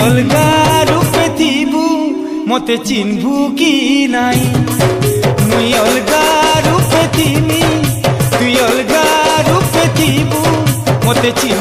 अलगा रूपे थीबू मते चिन्हबू कि नाई मुई अलगा रूपे थीमी तुई अलगा रूपे थीबू मते चिन्ह